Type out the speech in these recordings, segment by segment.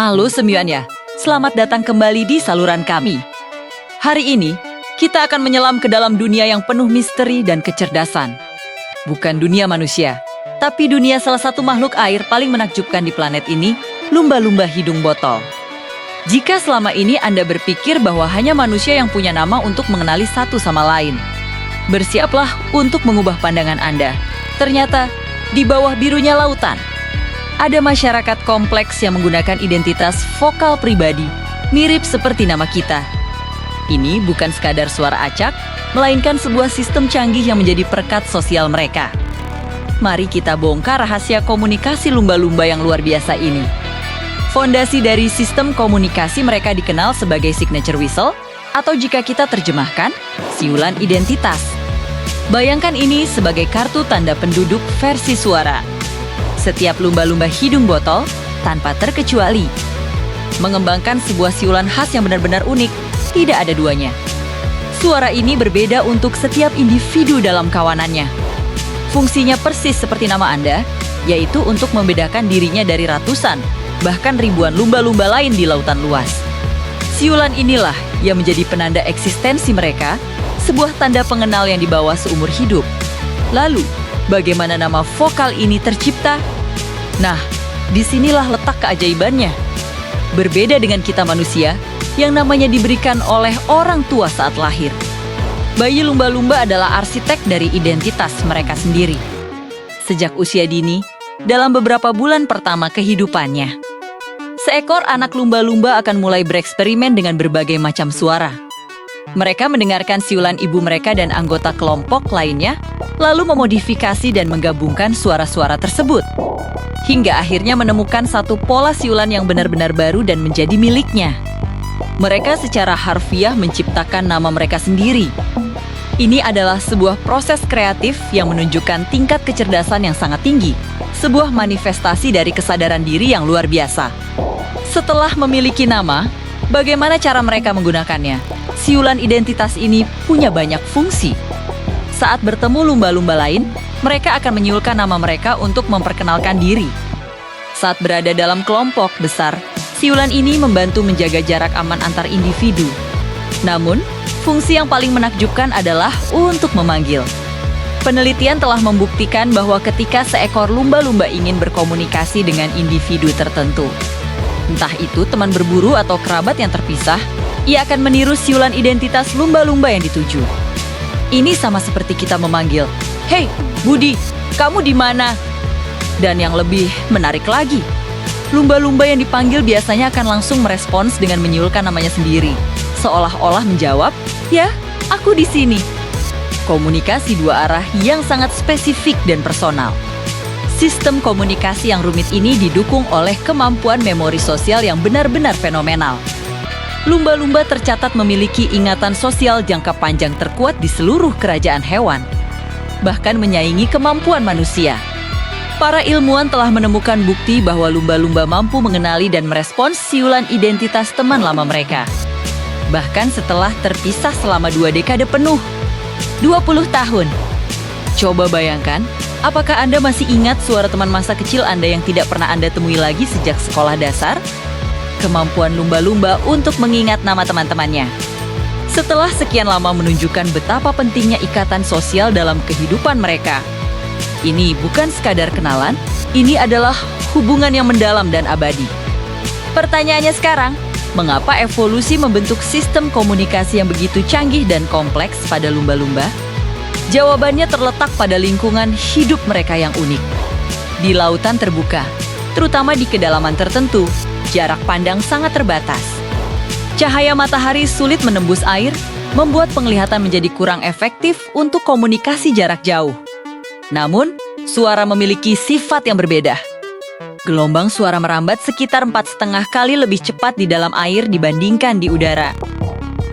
Halo semuanya, selamat datang kembali di saluran kami. Hari ini, kita akan menyelam ke dalam dunia yang penuh misteri dan kecerdasan. Bukan dunia manusia, tapi dunia salah satu makhluk air paling menakjubkan di planet ini, lumba-lumba hidung botol. Jika selama ini Anda berpikir bahwa hanya manusia yang punya nama untuk mengenali satu sama lain, bersiaplah untuk mengubah pandangan Anda. Ternyata, di bawah birunya lautan, ada masyarakat kompleks yang menggunakan identitas vokal pribadi, mirip seperti nama kita. Ini bukan sekadar suara acak, melainkan sebuah sistem canggih yang menjadi perekat sosial mereka. Mari kita bongkar rahasia komunikasi lumba-lumba yang luar biasa ini. Fondasi dari sistem komunikasi mereka dikenal sebagai signature whistle, atau jika kita terjemahkan, siulan identitas. Bayangkan ini sebagai kartu tanda penduduk versi suara. Setiap lumba-lumba hidung botol, tanpa terkecuali, mengembangkan sebuah siulan khas yang benar-benar unik, tidak ada duanya. Suara ini berbeda untuk setiap individu dalam kawanannya. Fungsinya persis seperti nama Anda, yaitu untuk membedakan dirinya dari ratusan, bahkan ribuan lumba-lumba lain di lautan luas. Siulan inilah yang menjadi penanda eksistensi mereka, sebuah tanda pengenal yang dibawa seumur hidup. Lalu, bagaimana nama vokal ini tercipta? Nah, disinilah letak keajaibannya. Berbeda dengan kita manusia, yang namanya diberikan oleh orang tua saat lahir. Bayi lumba-lumba adalah arsitek dari identitas mereka sendiri. Sejak usia dini, dalam beberapa bulan pertama kehidupannya, seekor anak lumba-lumba akan mulai bereksperimen dengan berbagai macam suara. Mereka mendengarkan siulan ibu mereka dan anggota kelompok lainnya, lalu memodifikasi dan menggabungkan suara-suara tersebut. Hingga akhirnya menemukan satu pola siulan yang benar-benar baru dan menjadi miliknya. Mereka secara harfiah menciptakan nama mereka sendiri. Ini adalah sebuah proses kreatif yang menunjukkan tingkat kecerdasan yang sangat tinggi, sebuah manifestasi dari kesadaran diri yang luar biasa. Setelah memiliki nama, bagaimana cara mereka menggunakannya? Siulan identitas ini punya banyak fungsi. Saat bertemu lumba-lumba lain, mereka akan menyiulkan nama mereka untuk memperkenalkan diri. Saat berada dalam kelompok besar, siulan ini membantu menjaga jarak aman antar individu. Namun, fungsi yang paling menakjubkan adalah untuk memanggil. Penelitian telah membuktikan bahwa ketika seekor lumba-lumba ingin berkomunikasi dengan individu tertentu, entah itu teman berburu atau kerabat yang terpisah, ia akan meniru siulan identitas lumba-lumba yang dituju. Ini sama seperti kita memanggil, "Hei, Budi, kamu di mana?" Dan yang lebih menarik lagi, lumba-lumba yang dipanggil biasanya akan langsung merespons dengan menyiulkan namanya sendiri, seolah-olah menjawab, "Ya, aku di sini." Komunikasi dua arah yang sangat spesifik dan personal. Sistem komunikasi yang rumit ini didukung oleh kemampuan memori sosial yang benar-benar fenomenal. Lumba-lumba tercatat memiliki ingatan sosial jangka panjang terkuat di seluruh kerajaan hewan, bahkan menyaingi kemampuan manusia. Para ilmuwan telah menemukan bukti bahwa lumba-lumba mampu mengenali dan merespons siulan identitas teman lama mereka. Bahkan setelah terpisah selama 2 dekade penuh, 20 tahun. Coba bayangkan, apakah Anda masih ingat suara teman masa kecil Anda yang tidak pernah Anda temui lagi sejak sekolah dasar? Kemampuan lumba-lumba untuk mengingat nama teman-temannya. Setelah sekian lama menunjukkan betapa pentingnya ikatan sosial dalam kehidupan mereka. Ini bukan sekadar kenalan, ini adalah hubungan yang mendalam dan abadi. Pertanyaannya sekarang, mengapa evolusi membentuk sistem komunikasi yang begitu canggih dan kompleks pada lumba-lumba? Jawabannya terletak pada lingkungan hidup mereka yang unik. Di lautan terbuka, terutama di kedalaman tertentu, jarak pandang sangat terbatas. Cahaya matahari sulit menembus air, membuat penglihatan menjadi kurang efektif untuk komunikasi jarak jauh. Namun, suara memiliki sifat yang berbeda. Gelombang suara merambat sekitar 4,5 kali lebih cepat di dalam air dibandingkan di udara.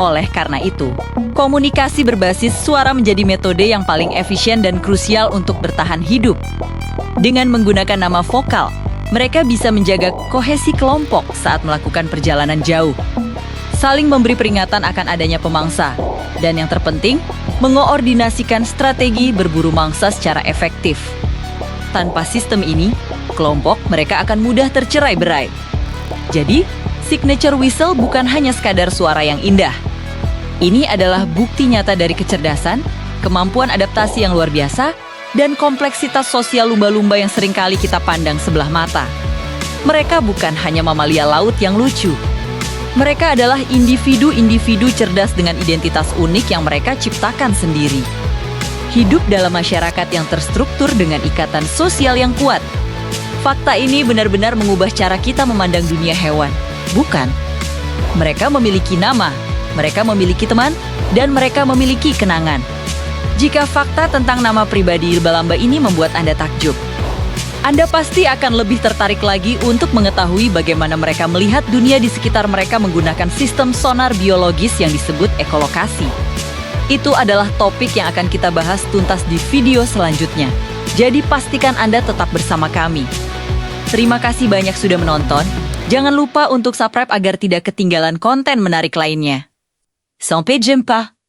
Oleh karena itu, komunikasi berbasis suara menjadi metode yang paling efisien dan krusial untuk bertahan hidup. Dengan menggunakan nama vokal, mereka bisa menjaga kohesi kelompok saat melakukan perjalanan jauh, saling memberi peringatan akan adanya pemangsa, dan yang terpenting, mengoordinasikan strategi berburu mangsa secara efektif. Tanpa sistem ini, kelompok mereka akan mudah tercerai-berai. Jadi, signature whistle bukan hanya sekadar suara yang indah. Ini adalah bukti nyata dari kecerdasan, kemampuan adaptasi yang luar biasa, dan kompleksitas sosial lumba-lumba yang seringkali kita pandang sebelah mata. Mereka bukan hanya mamalia laut yang lucu. Mereka adalah individu-individu cerdas dengan identitas unik yang mereka ciptakan sendiri. Hidup dalam masyarakat yang terstruktur dengan ikatan sosial yang kuat. Fakta ini benar-benar mengubah cara kita memandang dunia hewan. Bukan? Mereka memiliki nama, mereka memiliki teman, dan mereka memiliki kenangan. Jika fakta tentang nama pribadi laba-laba ini membuat Anda takjub, Anda pasti akan lebih tertarik lagi untuk mengetahui bagaimana mereka melihat dunia di sekitar mereka menggunakan sistem sonar biologis yang disebut ekolokasi. Itu adalah topik yang akan kita bahas tuntas di video selanjutnya. Jadi pastikan Anda tetap bersama kami. Terima kasih banyak sudah menonton. Jangan lupa untuk subscribe agar tidak ketinggalan konten menarik lainnya. Sampai jumpa!